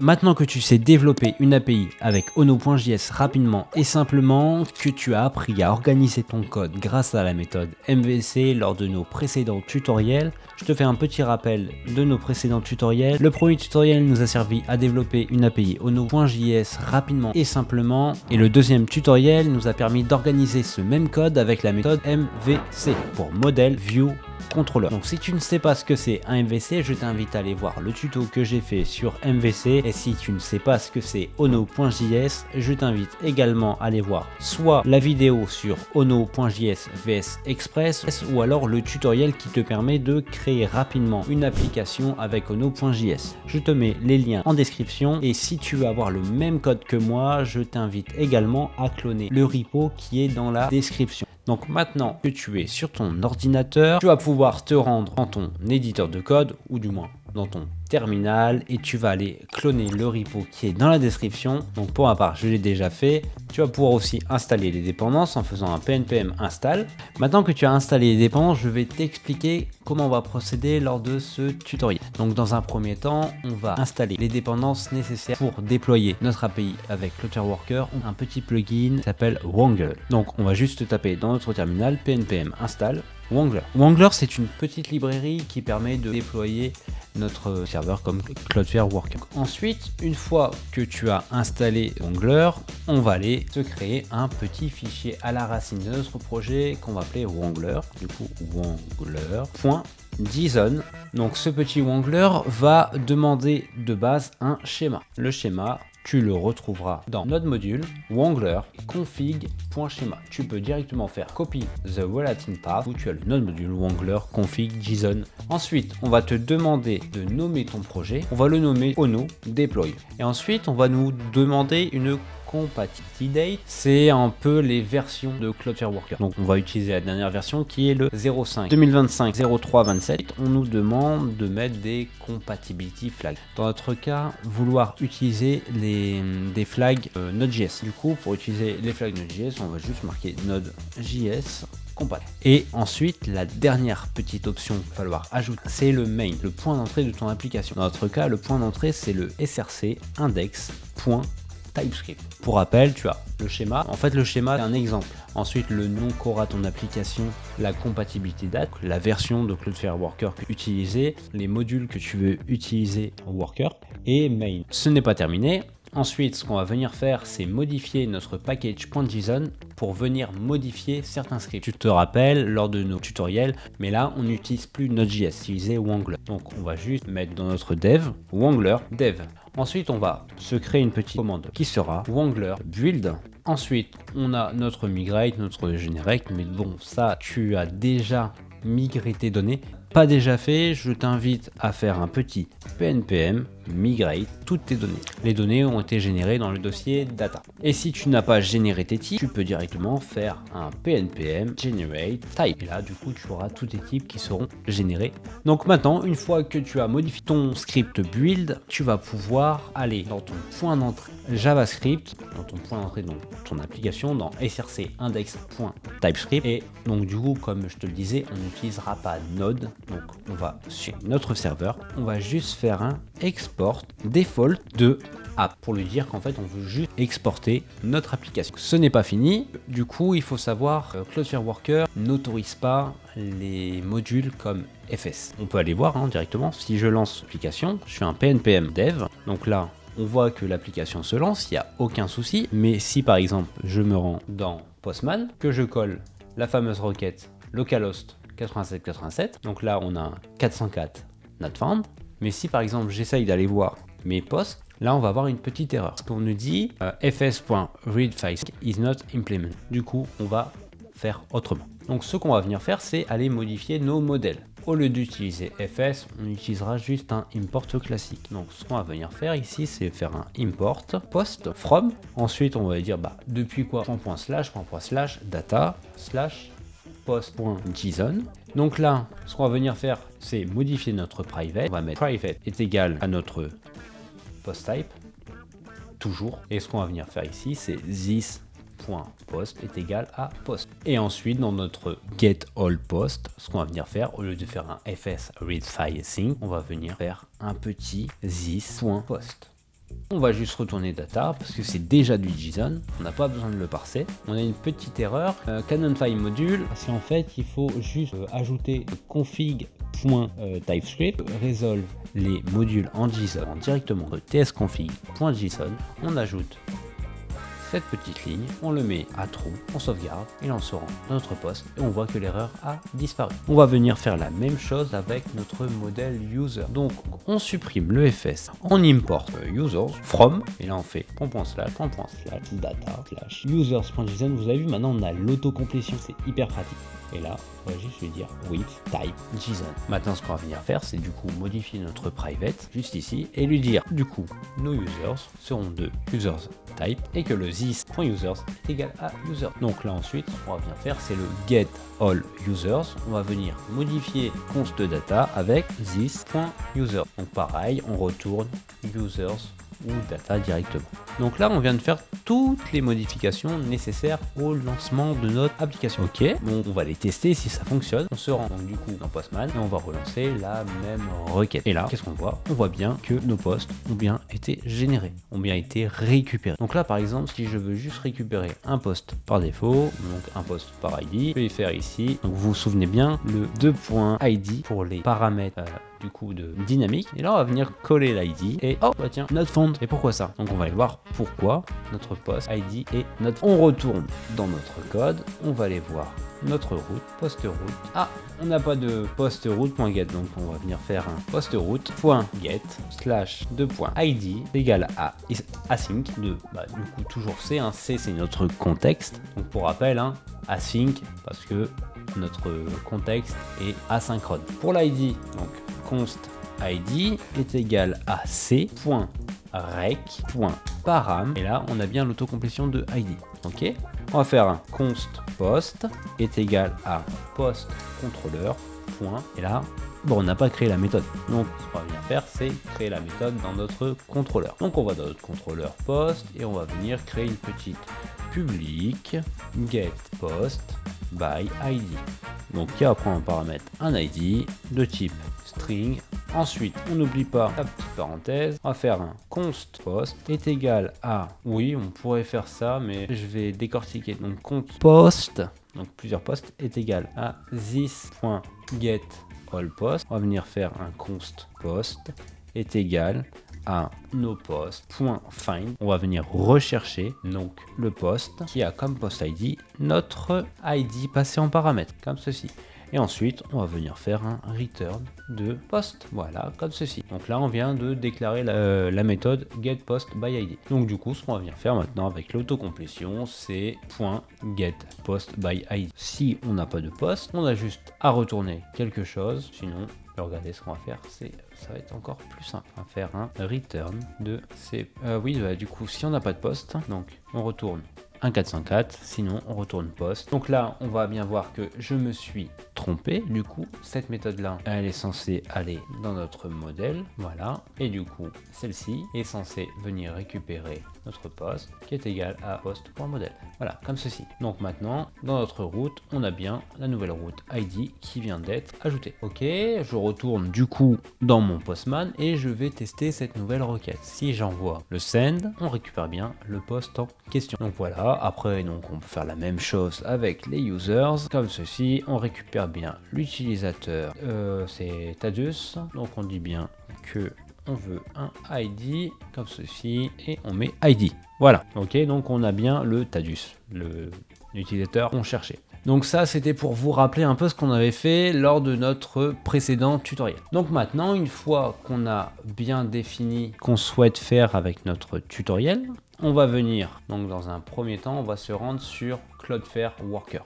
Maintenant que tu sais développer une API avec Ono.js rapidement et simplement, que tu as appris à organiser ton code grâce à la méthode MVC lors de nos précédents tutoriels, je te fais un petit rappel de nos précédents tutoriels. Le premier tutoriel nous a servi à développer une API Ono.js rapidement et simplement, et le deuxième tutoriel nous a permis d'organiser ce même code avec la méthode MVC pour Model View Controller. Donc si tu ne sais pas ce que c'est un MVC, je t'invite à aller voir le tuto que j'ai fait sur MVC, et si tu ne sais pas ce que c'est Ono.js, je t'invite également à aller voir soit la vidéo sur Ono.js vs Express, ou alors le tutoriel qui te permet de créer rapidement une application avec Ono.js. Je te mets les liens en description, et si tu veux avoir le même code que moi, je t'invite également à cloner le repo qui est dans la description. Donc maintenant que tu es sur ton ordinateur, tu vas pouvoir te rendre dans ton éditeur de code, ou du moins dans ton terminal, et tu vas aller cloner le repo qui est dans la description. Donc pour ma part, je l'ai déjà fait. Tu vas pouvoir aussi installer les dépendances en faisant un pnpm install. Maintenant que tu as installé les dépendances, je vais t'expliquer comment on va procéder lors de ce tutoriel. Donc dans un premier temps, on va installer les dépendances nécessaires pour déployer notre API avec Cloudflare Worker ou un petit plugin qui s'appelle Wrangler. Donc on va juste taper dans notre terminal pnpm install Wrangler. Wrangler, c'est une petite librairie qui permet de déployer notre serveur comme Cloudflare Worker. Ensuite, une fois que tu as installé Wrangler, on va aller se créer un petit fichier à la racine de notre projet qu'on va appeler Wrangler. Du coup, Wrangler.json. Donc ce petit Wrangler va demander de base un schéma. Le schéma, tu le retrouveras dans notre module Wrangler config.schema. Tu peux directement faire copy the relating path où tu as le node module Wrangler config.json. Ensuite, on va te demander de nommer ton projet. On va le nommer Ono deploy. Et ensuite, on va nous demander une compatibility date, c'est un peu les versions de Cloudflare Worker. Donc on va utiliser la dernière version qui est le 05 2025 03 27. On nous demande de mettre des compatibility flags. Dans notre cas, vouloir utiliser des flags Node.js. Du coup, pour utiliser les flags Node.js, on va juste marquer Node.js compatible. Et ensuite, la dernière petite option qu'il va falloir ajouter, c'est le main, le point d'entrée de ton application. Dans notre cas, le point d'entrée, c'est le src index.TypeScript. Pour rappel, tu as le schéma. En fait, le schéma, c'est un exemple. Ensuite, le nom qu'aura ton application, la compatibility date, la version de Cloudflare Worker que tu veux utiliser, les modules que tu veux utiliser en Worker, et main. Ce n'est pas terminé. Ensuite, ce qu'on va venir faire, c'est modifier notre package.json pour venir modifier certains scripts. Tu te rappelles lors de nos tutoriels, mais là, on n'utilise plus Node.js, utiliser Wrangler. Donc, on va juste mettre dans notre dev, Wrangler dev. Ensuite, on va se créer une petite commande qui sera Wrangler build. Ensuite, on a notre migrate, notre generate, mais bon, ça, tu as déjà migré tes données. Pas déjà fait, je t'invite à faire un petit pnpm migrate toutes tes données. Les données ont été générées dans le dossier data. Et si tu n'as pas généré tes types, tu peux directement faire un pnpm generate type. Et là, du coup, tu auras tous tes types qui seront générés. Donc maintenant, une fois que tu as modifié ton script build, tu vas pouvoir aller dans ton point d'entrée JavaScript, dans ton point d'entrée de ton application, dans src index.typescript. Et donc du coup, comme je te le disais, on n'utilisera pas Node. Donc on va sur notre serveur, on va juste faire un export default de app pour lui dire qu'en fait on veut juste exporter notre application. Ce n'est pas fini, du coup il faut savoir que Cloudflare Worker n'autorise pas les modules comme FS. On peut aller voir directement, si je lance l'application, je fais un pnpm dev, donc là on voit que l'application se lance, il n'y a aucun souci, mais si par exemple je me rends dans Postman, que je colle la fameuse requête localhost 8787, donc là on a 404 not found, mais si par exemple j'essaye d'aller voir mes posts, là on va avoir une petite erreur, parce qu'on nous dit fs.readFile is not implement. Du coup on va faire autrement. Donc ce qu'on va venir faire, c'est aller modifier nos modèles. Au lieu d'utiliser fs, on utilisera juste un import classique. Donc ce qu'on va venir faire ici, c'est faire un import post from. Ensuite on va dire depuis quoi ./, data / post.json. Donc là, ce qu'on va venir faire, c'est modifier notre private. On va mettre private est égal à notre post type, toujours. Et ce qu'on va venir faire ici, c'est this.post est égal à post. Et ensuite, dans notre get all post, ce qu'on va venir faire, au lieu de faire un fs read file thing, on va venir faire un petit this.post. On va juste retourner data parce que c'est déjà du JSON. On n'a pas besoin de le parser. On a une petite erreur. Canon File Module, parce qu'en fait, il faut juste ajouter config.typescript, résolve les modules en JSON directement de tsconfig.json. On ajoute cette petite ligne, on le met à true, on sauvegarde et là on se rend dans notre poste et on voit que l'erreur a disparu. On va venir faire la même chose avec notre modèle user. Donc on supprime le fs, on importe users from et là on fait // data / users.json. Vous avez vu, maintenant on a l'autocomplétion, c'est hyper pratique. Et là, on va juste lui dire with type JSON. Maintenant, ce qu'on va venir faire, c'est du coup modifier notre private juste ici et lui dire du coup nos users seront de users type et que le this.users est égal à user. Donc là ensuite, ce qu'on va venir faire, c'est le get all users. On va venir modifier const data avec this.user. Donc pareil, on retourne users ou data directement. Donc là, on vient de faire toutes les modifications nécessaires au lancement de notre application. Ok, bon, on va les tester si ça fonctionne. On se rend donc du coup dans Postman et on va relancer la même requête. Et là, qu'est-ce qu'on voit? On voit bien que nos posts ont bien été générés, ont bien été récupérés. Donc là, par exemple, si je veux juste récupérer un post par défaut, donc un post par ID, je vais faire ici. Donc vous vous souvenez bien, le 2.id pour les paramètres du coup de dynamique, et là on va venir coller l'ID et oh bah tiens, not found. Et pourquoi ça? Donc on va aller voir pourquoi notre post ID est not found. On retourne dans notre code, on va aller voir notre route, post route. Ah, on n'a pas de post route.get, donc on va venir faire un post route.get /2.id égale à async de du coup toujours C, hein. C c'est notre contexte, donc pour rappel, hein, async parce que notre contexte est asynchrone. Pour l'ID, donc const id est égal à c.rec.param et là on a bien l'autocomplétion de id. Ok, on va faire un const post est égal à post contrôleur point et là bon, on n'a pas créé la méthode, donc ce qu'on va venir faire c'est créer la méthode dans notre contrôleur. Donc on va dans notre contrôleur post et on va venir créer une petite public get post by id, donc qui va prendre en paramètre un id de type string. Ensuite, on n'oublie pas la petite parenthèse, on va faire un const post est égal à, oui, on pourrait faire ça, mais je vais décortiquer. Donc const post, donc plusieurs postes, est égal à this.get all post. On va venir faire un const post est égal à nopost.find. On va venir rechercher donc le post qui a comme post ID notre ID passé en paramètre, comme ceci. Et ensuite, on va venir faire un return de post. Voilà, comme ceci. Donc là, on vient de déclarer la méthode getPostById. Donc du coup, ce qu'on va venir faire maintenant avec l'autocomplétion, c'est .getPostById. Si on n'a pas de post, on a juste à retourner quelque chose. Sinon, regardez ce qu'on va faire, ça va être encore plus simple. On va faire un return de ces... du coup, si on n'a pas de post, donc on retourne un 404, sinon on retourne post. Donc là, on va bien voir que je me suis trompé. Du coup, cette méthode-là, elle est censée aller dans notre modèle. Voilà. Et du coup, celle-ci est censée venir récupérer notre post qui est égal à post.modèle. Voilà, comme ceci. Donc maintenant, dans notre route, on a bien la nouvelle route ID qui vient d'être ajoutée. Ok, je retourne du coup dans mon Postman et je vais tester cette nouvelle requête. Si j'envoie le send, on récupère bien le post en question. Donc voilà, après donc on peut faire la même chose avec les users, comme ceci. On récupère bien l'utilisateur, c'est Tadius. Donc on dit bien que on veut un ID comme ceci et on met ID. Voilà, ok, donc on a bien le Tadius, l'utilisateur qu'on cherchait. Donc ça, c'était pour vous rappeler un peu ce qu'on avait fait lors de notre précédent tutoriel. Donc maintenant, une fois qu'on a bien défini qu'on souhaite faire avec notre tutoriel, on va venir, donc dans un premier temps, on va se rendre sur Cloudflare Worker,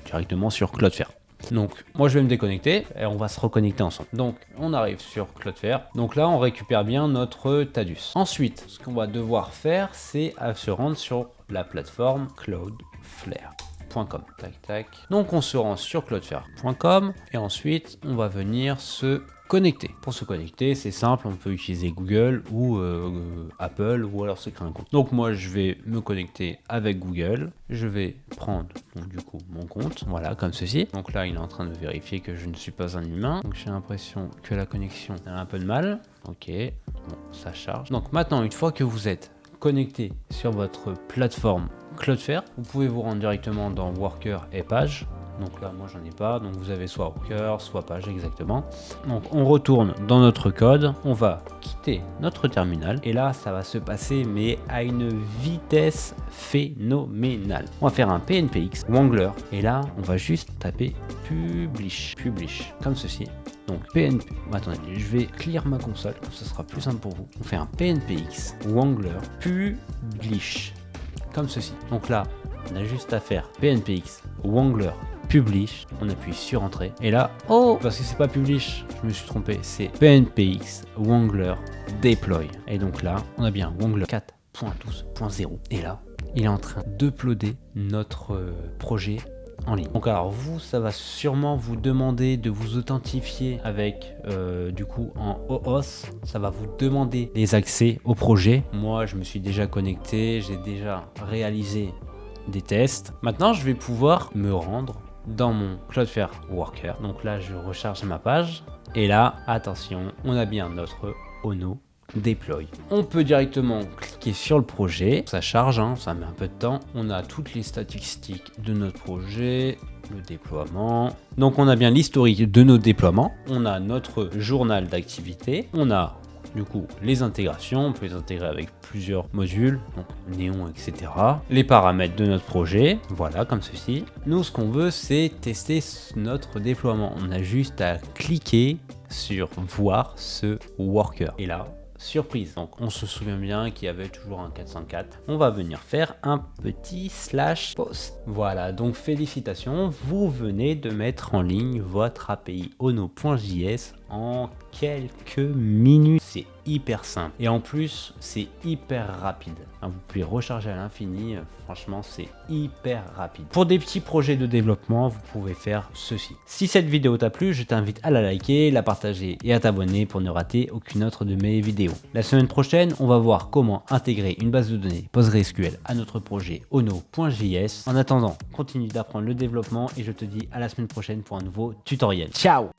directement sur Cloudflare. Donc moi je vais me déconnecter et on va se reconnecter ensemble. Donc on arrive sur Cloudflare. Donc là on récupère bien notre Tadius. Ensuite ce qu'on va devoir faire c'est se rendre sur la plateforme cloudflare.com. Tac tac. Donc on se rend sur cloudflare.com et ensuite on va venir se connecter. Pour se connecter, c'est simple, on peut utiliser Google ou Apple ou alors se créer un compte. Donc moi je vais me connecter avec Google, je vais prendre donc, du coup mon compte, voilà comme ceci. Donc là il est en train de vérifier que je ne suis pas un humain, donc j'ai l'impression que la connexion a un peu de mal. Ok, Bon, ça charge. Donc maintenant, une fois que vous êtes connecté sur votre plateforme Cloudflare, vous pouvez vous rendre directement dans Worker et Page. Donc là, moi, j'en ai pas. Donc vous avez soit Worker, soit Page exactement. Donc on retourne dans notre code. On va quitter notre terminal. Et là, ça va se passer, mais à une vitesse phénoménale. On va faire un PNPX Wrangler. Et là, on va juste taper Publish. Publish. Comme ceci. Donc PNP. Attendez, je vais clear ma console. Ce sera plus simple pour vous. On fait un PNPX Wrangler Publish. Comme ceci. Donc là, on a juste à faire PNPX Wrangler Publish, on appuie sur entrée et là, oh, parce que c'est pas Publish, je me suis trompé, c'est PNPX Wrangler Deploy. Et donc là, on a bien Wrangler 4.12.0 et là, il est en train d'uploader notre projet en ligne. Donc alors vous, ça va sûrement vous demander de vous authentifier avec du coup en OAuth, ça va vous demander les accès au projet. Moi, je me suis déjà connecté, j'ai déjà réalisé des tests. Maintenant, je vais pouvoir me rendre dans mon Cloudflare Worker. Donc là, je recharge ma page. Et là, attention, on a bien notre Ono Deploy. On peut directement cliquer sur le projet. Ça charge, hein, ça met un peu de temps. On a toutes les statistiques de notre projet, le déploiement. Donc on a bien l'historique de nos déploiements. On a notre journal d'activité. On a du coup les intégrations, on peut les intégrer avec plusieurs modules, donc Néon, etc. Les paramètres de notre projet, voilà, comme ceci. Nous, ce qu'on veut, c'est tester notre déploiement. On a juste à cliquer sur voir ce worker. Et là, surprise. Donc on se souvient bien qu'il y avait toujours un 404. On va venir faire un petit /post. Voilà, donc félicitations, vous venez de mettre en ligne votre API Ono.js en quelques minutes. C'est hyper simple et en plus c'est hyper rapide. Vous pouvez recharger à l'infini, franchement c'est hyper rapide. Pour des petits projets de développement, vous pouvez faire ceci. Si cette vidéo t'a plu, je t'invite à la liker, la partager et à t'abonner pour ne rater aucune autre de mes vidéos. La semaine prochaine, on va voir comment intégrer une base de données PostgreSQL à notre projet Ono.js. En attendant, continue d'apprendre le développement et je te dis à la semaine prochaine pour un nouveau tutoriel. Ciao!